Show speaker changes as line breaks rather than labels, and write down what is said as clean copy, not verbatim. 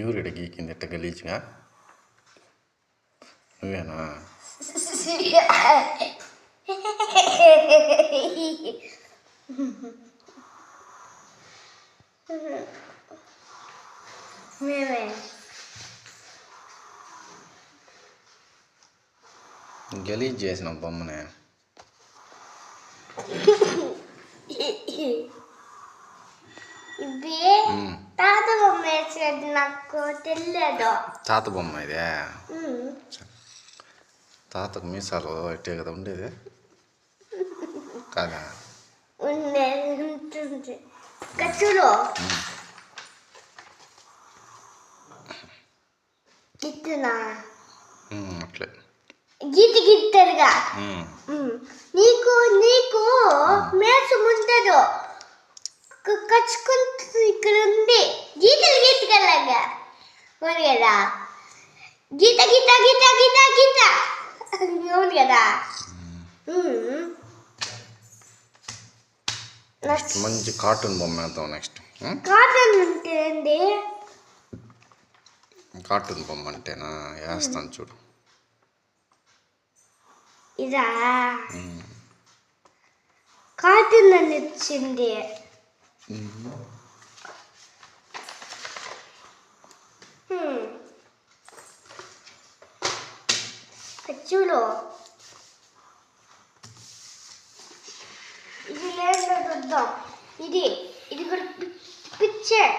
ఎవరు గీకింది ఎట్ట గలీజ్గా? నువ్వేనా? గలీజ్ చేసిన బొమ్మనే.
ఇది తాత బొమ్మ వేసేది, నాకు తెలియదు.
తాత బొమ్మ ఇదే? తాతకు మీసాలు ఇట్టే కదా ఉండేది కాదా?
ఉంటుంది కచ్చులో గిట్టునా
అట్లే
గీత గిట్టరుగా. నీకు నీకు మేసం ఉండదు, కచ్చుకుంటుంది. ఇక్కడ ఉంది గీతలు గీతకల్లాగా అవును కదా. గీత గీత గీత గీత గీత అవును కదా.
మంచి కార్టూన్ బొమ్మ వేద్దాం నెక్స్ట్.
కాటన్ అంటే ఏంటి?
కార్టూన్ బొమ్మ అంటేనా? వేస్తాను చూడు.
ఇదా కార్టూన్ అని వచ్చింది. చూడు ఇది లేదు చూద్దాం. ఇది ఇది కూడా పిక్చర్.